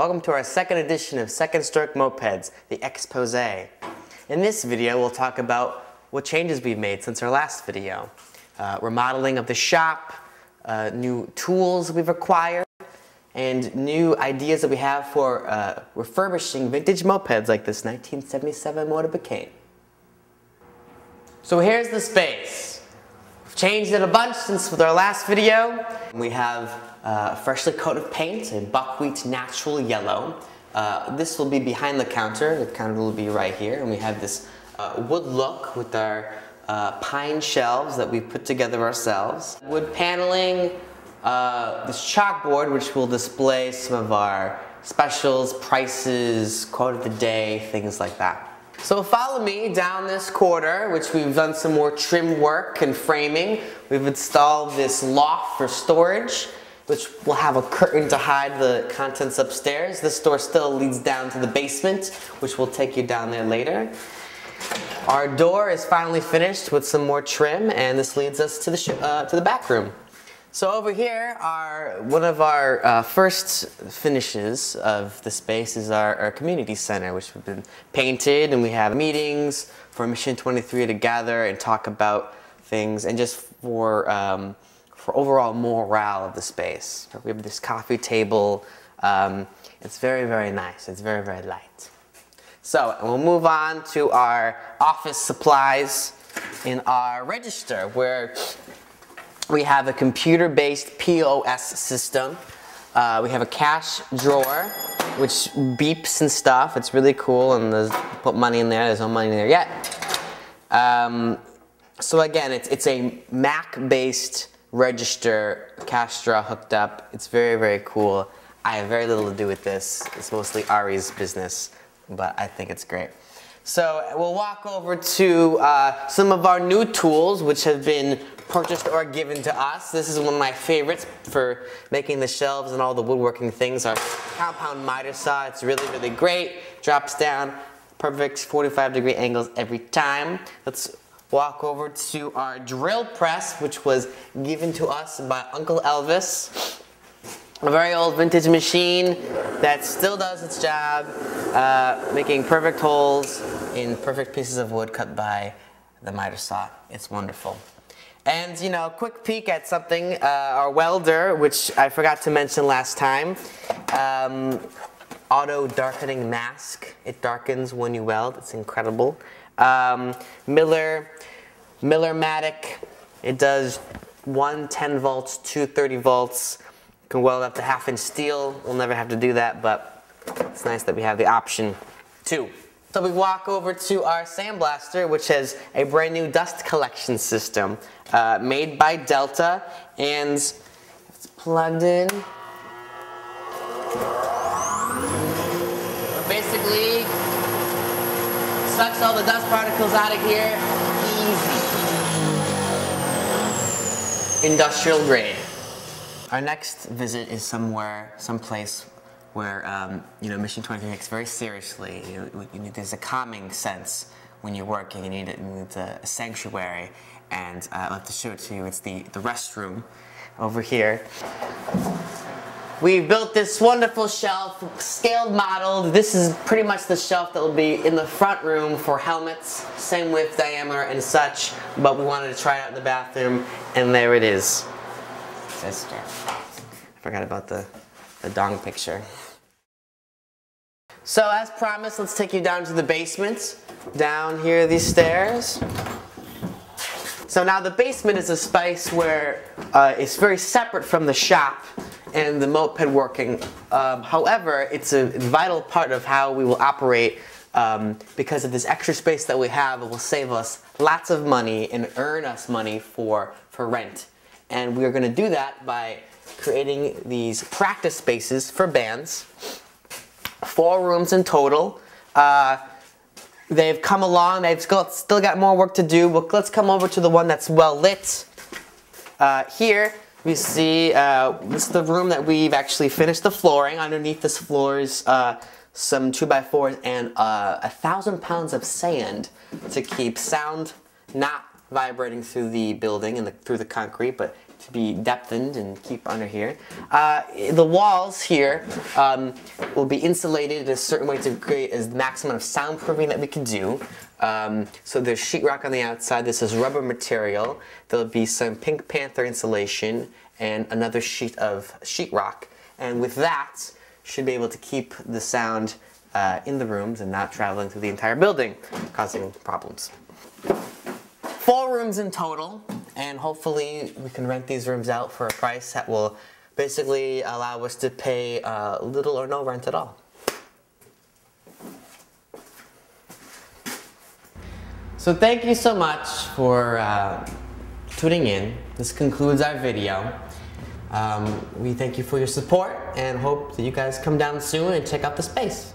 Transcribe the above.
Welcome to our second edition of Second Stroke Mopeds, the Expose. In this video, we'll talk about what changes we've made since our last video. Remodeling of the shop, new tools we've acquired, and new ideas that we have for refurbishing vintage mopeds like this 1977 Motorbicane. So here's the space. We've changed it a bunch since with our last video. We have a freshly coated paint, a buckwheat natural yellow. This will be behind the counter. The counter will be right here. And we have this wood look with our pine shelves that we put together ourselves. Wood paneling, this chalkboard which will display some of our specials, prices, quote of the day, things like that. So follow me down this corridor, which we've done some more trim work and framing. We've installed this loft for storage, which will have a curtain to hide the contents upstairs. This door still leads down to the basement, which will take you down there later. Our door is finally finished with some more trim, and this leads us to the back room. So over here, one of our first finishes of the space is our community center, which has been painted, and we have meetings for Mission 23 to gather and talk about things, and just for overall morale of the space. We have this coffee table. It's very, very nice. It's very, very light. So we'll move on to our office supplies in our register, where we have a computer-based POS system. We have a cash drawer, which beeps and stuff. It's really cool, and put money in there. There's no money in there yet. So again, it's a Mac-based register, cash drawer hooked up. It's very, very cool. I have very little to do with this. It's mostly Ari's business, but I think it's great. So we'll walk over to some of our new tools, which have been purchased or given to us. This is one of my favorites for making the shelves and all the woodworking things. Our compound miter saw. It's really, really great. Drops down, perfect 45-degree angles every time. Let's walk over to our drill press, which was given to us by Uncle Elvis. A very old vintage machine that still does its job, making perfect holes in perfect pieces of wood cut by the miter saw. It's wonderful. And, you know, quick peek at something, our welder, which I forgot to mention last time. Auto darkening mask. It darkens when you weld. It's incredible. Miller-matic. It does 1 10 volts, 2 30 volts. You can weld up to 1/2-inch steel. We'll never have to do that, but it's nice that we have the option too. So we walk over to our sandblaster, which has a brand new dust collection system made by Delta, and it's plugged in. Basically, sucks all the dust particles out of here. Easy. Industrial grade. Our next visit is someplace where you know, Mission 23 takes very seriously. There's a calming sense when you're working, and you need a sanctuary. And I'll have to show it to you. It's the restroom over here. We built this wonderful shelf, scaled modeled. This is pretty much the shelf that will be in the front room for helmets, same width, diameter, and such. But we wanted to try it out in the bathroom, and there it is. Sister. I forgot about the dong picture. So as promised, let's take you down to the basement. Down here, these stairs. So now the basement is a space where it's very separate from the shop and the moped working. However, it's a vital part of how we will operate because of this extra space that we have. It will save us lots of money and earn us money for rent. And we are going to do that by creating these practice spaces for bands. 4 rooms in total. They've come along. They've still got more work to do. But let's come over to the one that's well lit. Here we see this is the room that we've actually finished the flooring. Underneath this floor is some 2x4s and 1,000 pounds of sand to keep sound not vibrating through the building and through the concrete, but to be depthened and keep under here. The walls here will be insulated in a certain way to create as maximum of soundproofing that we can do. So there's sheetrock on the outside. This is rubber material. There'll be some Pink Panther insulation and another sheet of sheetrock. And with that, should be able to keep the sound in the rooms and not traveling through the entire building, causing problems. 4 rooms in total, and hopefully we can rent these rooms out for a price that will basically allow us to pay little or no rent at all. So thank you so much for tuning in. This concludes our video. We thank you for your support and hope that you guys come down soon and check out the space.